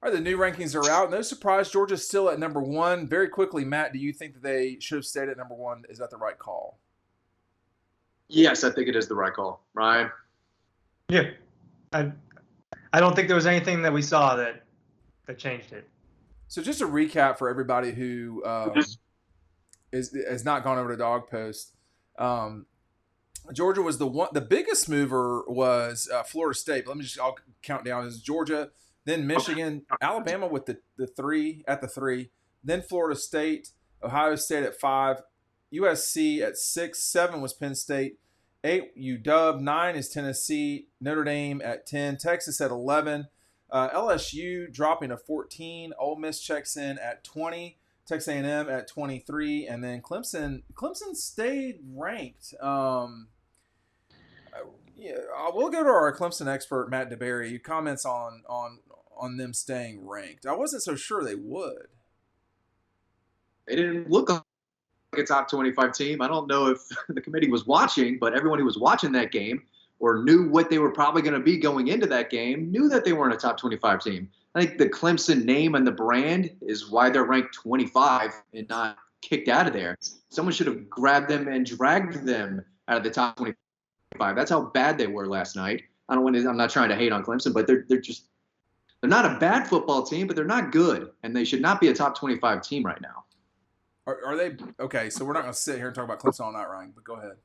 All right, the new rankings are out. No surprise, Georgia's still at number one. Very quickly, Matt, do you think that they should have stayed at number one? Is that the right call? Yes, I think it is the right call. Ryan? Yeah. I don't think there was anything that we saw that changed it. So just a recap for everybody who has not gone over to Dog Post. Georgia was the biggest mover was Florida State. Let me I'll count down. Is Georgia, then Michigan, Alabama with the three, then Florida State, Ohio State at 5, USC at 6, 7 was Penn State, 8 UW, 9 is Tennessee, Notre Dame at 10, Texas at 11, LSU dropping to 14, Ole Miss checks in at 20, Texas A&M at 23, and then Clemson stayed ranked. Yeah, we'll go to our Clemson expert Matt DeBerry. He comments on them staying ranked. I wasn't so sure they would. They didn't look like a top 25 team. I don't know if the committee was watching, but everyone who was watching that game or knew what they were probably going to be going into that game knew that they weren't a top 25 team. I think the Clemson name and the brand is why they're ranked 25 and not kicked out of there. Someone should have grabbed them and dragged them out of the top 25. That's how bad they were last night. I'm not trying to hate on Clemson, but they're not a bad football team, but they're not good, and they should not be a top 25 team right now. Are they okay? So we're not going to sit here and talk about Clemson all night, Ryan. But go ahead.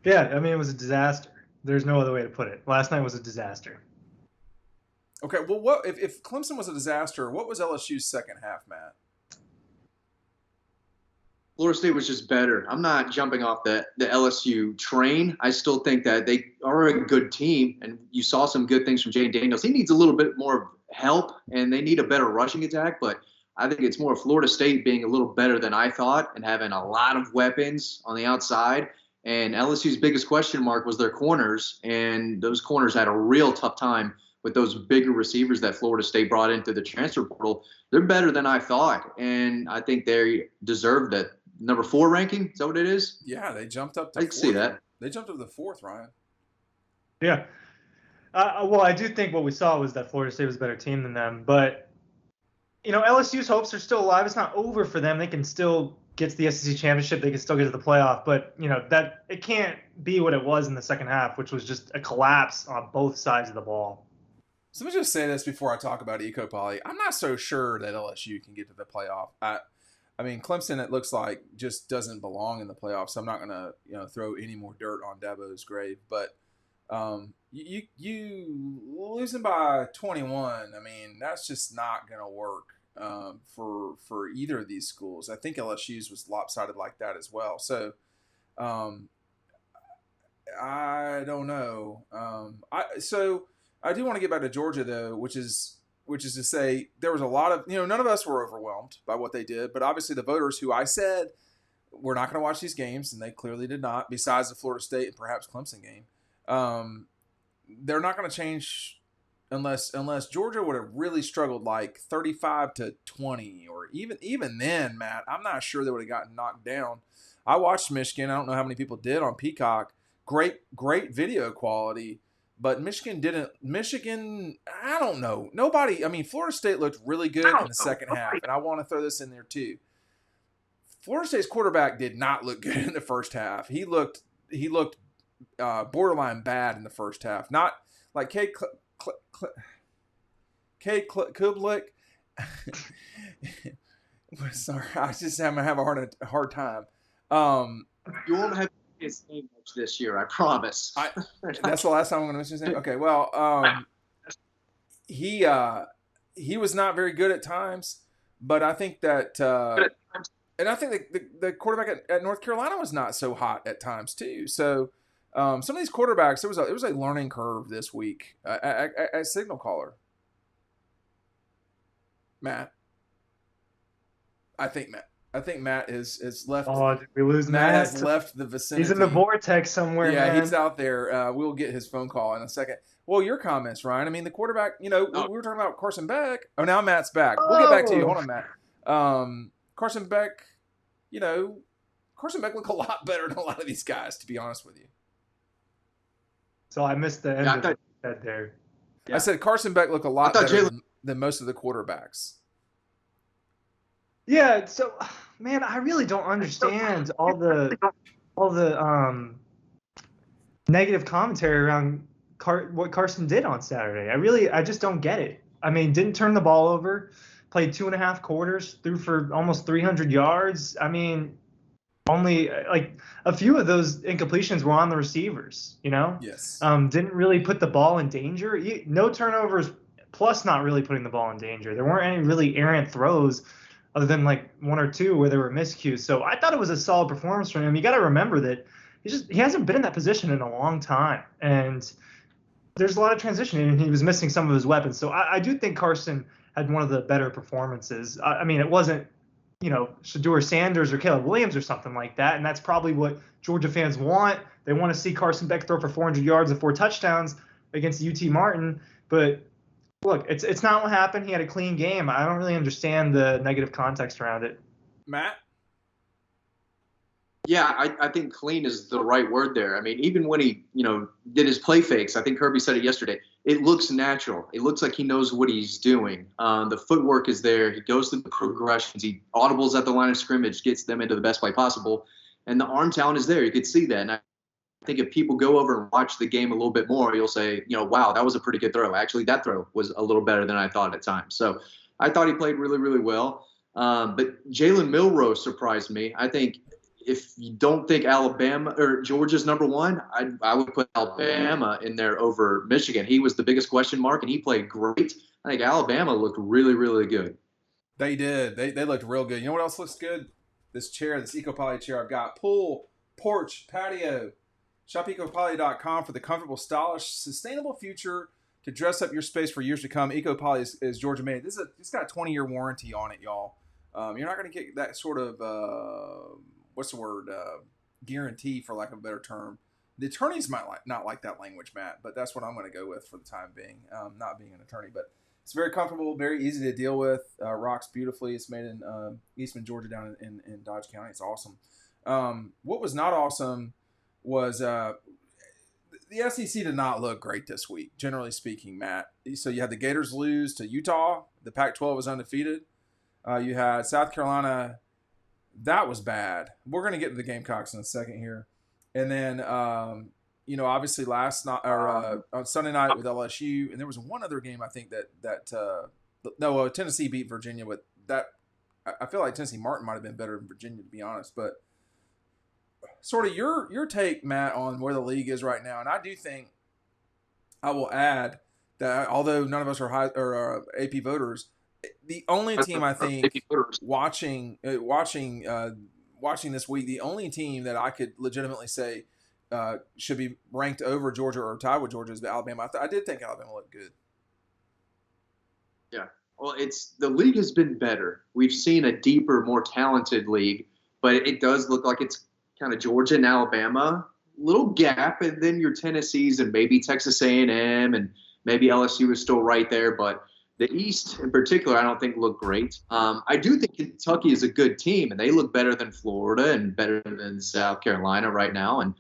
Yeah, I mean it was a disaster. There's no other way to put it. Last night was a disaster. Okay, well, what if Clemson was a disaster? What was LSU's second half, Matt? Florida State was just better. I'm not jumping off the LSU train. I still think that they are a good team, and you saw some good things from Jayden Daniels. He needs a little bit more help, and they need a better rushing attack, but I think it's more Florida State being a little better than I thought and having a lot of weapons on the outside. And LSU's biggest question mark was their corners, and those corners had a real tough time with those bigger receivers that Florida State brought into the transfer portal. They're better than I thought, and I think they deserved that number 4 ranking. Is that what it is? Yeah, they jumped up to I can see that. They jumped up to the 4th, Ryan. Yeah. Well, I do think what we saw was that Florida State was a better team than them, but LSU's hopes are still alive. It's not over for them. They can still get to the SEC championship. They can still get to the playoff, but that it can't be what it was in the second half, which was just a collapse on both sides of the ball. So let me just say this before I talk about Eco Poly. I'm not so sure that LSU can get to the playoff. I mean, Clemson, it looks like, just doesn't belong in the playoffs. So I'm not going to throw any more dirt on Dabo's grave. But you losing by 21, I mean, that's just not going to work for either of these schools. I think LSU's was lopsided like that as well. So I don't know. I do want to get back to Georgia, though, which is to say there was a lot of, none of us were overwhelmed by what they did. But obviously the voters who I said we're not going to watch these games, and they clearly did not, besides the Florida State and perhaps Clemson game, they're not going to change unless Georgia would have really struggled like 35-20, or even then, Matt, I'm not sure they would have gotten knocked down. I watched Michigan. I don't know how many people did on Peacock. Great video quality. But Michigan didn't. I don't know. Nobody. I mean, Florida State looked really good in the second half, and I want to throw this in there too. Florida State's quarterback did not look good in the first half. He looked borderline bad in the first half. Not like Cade Kublik. Sorry, I just am gonna have a hard time. You won't have his name much this year, I promise. That's the last time I'm going to mention his name. Okay, well, he was not very good at times, but I think that, and I think the quarterback at North Carolina was not so hot at times too. So some of these quarterbacks, it was a learning curve this week at Signal Caller. Matt, I think Matt is left. Oh, did we lose Matt? Matt has left the vicinity. He's in the vortex somewhere. Yeah, man. He's out there. We'll get his phone call in a second. Well, your comments, Ryan. I mean, the quarterback. We were talking about Carson Beck. Oh, now Matt's back. We'll get back to you. Hold on, Matt. Carson Beck. Carson Beck looked a lot better than a lot of these guys, to be honest with you. So I missed the end of that there. Yeah. I said Carson Beck looked a lot better than most of the quarterbacks. Yeah, so man, I really don't understand all the negative commentary around what Carson did on Saturday. I just don't get it. I mean, didn't turn the ball over, played 2.5 quarters, threw for almost 300 yards. I mean, only like a few of those incompletions were on the receivers, you know? Yes. Didn't really put the ball in danger. No turnovers, plus not really putting the ball in danger. There weren't any really errant throws other than like one or two where there were miscues. So I thought it was a solid performance from him. You got to remember that he hasn't been in that position in a long time, and there's a lot of transition, and he was missing some of his weapons. So I do think Carson had one of the better performances. I mean, it wasn't, Shedeur Sanders or Caleb Williams or something like that, and that's probably what Georgia fans want. They want to see Carson Beck throw for 400 yards and 4 touchdowns against UT Martin. But look, it's not what happened. He had a clean game. I don't really understand the negative context around it. Matt? Yeah, I think clean is the right word there. I mean, even when he, did his play fakes, I think Kirby said it yesterday, it looks natural. It looks like he knows what he's doing. The footwork is there. He goes through the progressions. He audibles at the line of scrimmage, gets them into the best play possible. And the arm talent is there. You could see that. And I think if people go over and watch the game a little bit more, you'll say, wow, that was a pretty good throw. Actually, that throw was a little better than I thought at times. So I thought he played really, really well. But Jalen Milroe surprised me. I think if you don't think Alabama or Georgia's number one, I would put Alabama in there over Michigan. He was the biggest question mark, and he played great. I think Alabama looked really, really good. They did. They looked real good. You know what else looks good? This chair, this EcoPoly chair I've got. Pool, porch, patio. Shop EcoPoly.com for the comfortable, stylish, sustainable future to dress up your space for years to come. EcoPoly is Georgia made. It's got a 20-year warranty on it, y'all. You're not going to get that sort of guarantee, for lack of a better term. The attorneys might not like that language, Matt, but that's what I'm going to go with for the time being, not being an attorney. But it's very comfortable, very easy to deal with, rocks beautifully. It's made in Eastman, Georgia, down in Dodge County. It's awesome. What was not awesome was the SEC did not look great this week, generally speaking, Matt. So you had the Gators lose to Utah. The Pac-12 was undefeated. You had South Carolina. That was bad. We're going to get to the Gamecocks in a second here. And then, obviously last night or on Sunday night with LSU, and there was one other game I think Tennessee beat Virginia with that. I feel like Tennessee Martin might have been better than Virginia, to be honest. But sort of your take, Matt, on where the league is right now, and I do think I will add that although none of us are AP voters, the only team I think watching this week, the only team that I could legitimately say should be ranked over Georgia or tied with Georgia is Alabama. I did think Alabama looked good. Yeah, well, the league has been better. We've seen a deeper, more talented league, but it does look like it's kind of Georgia and Alabama, little gap, and then your Tennessees and maybe Texas A&M and maybe LSU is still right there, but the East, in particular, I don't think look great. I do think Kentucky is a good team, and they look better than Florida and better than South Carolina right now. And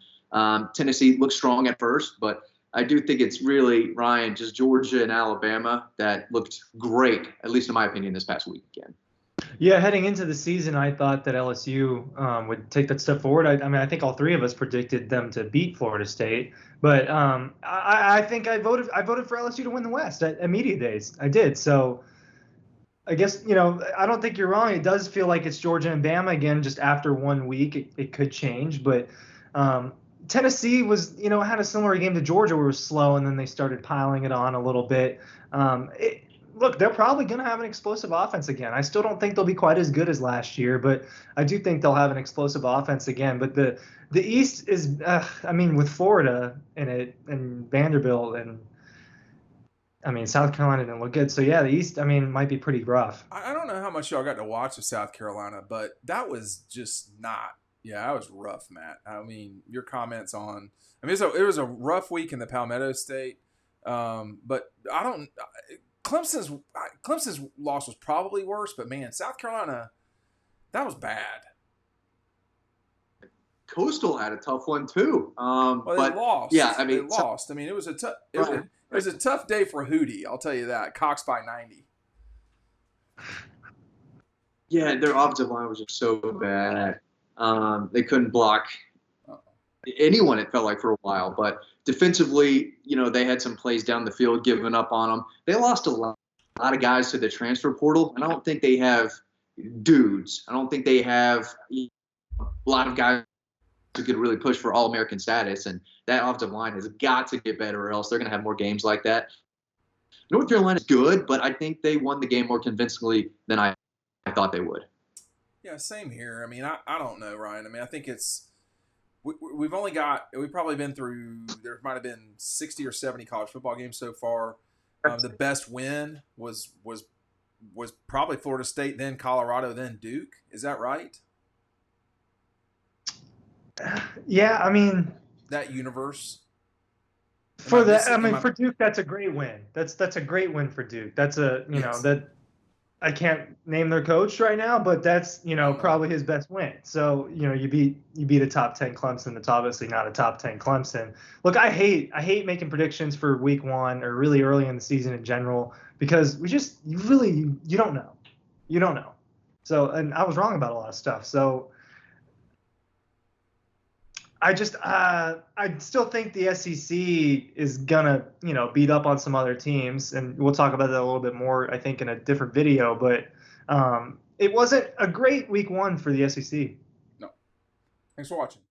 Tennessee looks strong at first, but I do think it's really, Ryan, just Georgia and Alabama that looked great, at least in my opinion, this past weekend. Yeah, heading into the season, I thought that LSU would take that step forward. I think all three of us predicted them to beat Florida State, but I think I voted for LSU to win the West at media days. I did. So I guess I don't think you're wrong. It does feel like it's Georgia and Bama again. Just after 1 week, it could change. But Tennessee was had a similar game to Georgia where it was slow, and then they started piling it on a little bit. Look, they're probably going to have an explosive offense again. I still don't think they'll be quite as good as last year, but I do think they'll have an explosive offense again. But the East is, with Florida in it and Vanderbilt and, South Carolina didn't look good. So, yeah, the East, might be pretty rough. I don't know how much y'all got to watch of South Carolina, but that was just not – yeah, that was rough, Matt. Your comments on – it was a rough week in the Palmetto State, but I don't – Clemson's loss was probably worse, but man, South Carolina, that was bad. Coastal had a tough one too. They lost. Yeah, they lost. It was a tough. It was a tough day for Hootie. I'll tell you that. Cox by 90. Yeah, their offensive line was just so bad. They couldn't block anyone, it felt like, for a while. But defensively, they had some plays down the field giving up on them. They lost a lot of guys to the transfer portal, and I don't think they have dudes. I don't think they have a lot of guys who could really push for All-American status, and that offensive line has got to get better, or else they're going to have more games like that. North Carolina's good, but I think they won the game more convincingly than I thought they would. Yeah, same here. I mean, I don't know, Ryan. I mean, I think it's we've probably been through, there might have been 60 or 70 college football games so far. The best win was probably Florida State, then Colorado, then Duke. Is that right? Yeah, I mean, that universe. For Duke, that's a great win. That's a great win for Duke. That's that I can't name their coach right now, but that's probably his best win. So you beat a top 10 Clemson. That's obviously not a top 10 Clemson. Look, I hate making predictions for week 1 or really early in the season in general, because you don't know. So, and I was wrong about a lot of stuff. So I still think the SEC is gonna, beat up on some other teams, and we'll talk about that a little bit more, I think, in a different video. But it wasn't a great week 1 for the SEC. No. Thanks for watching.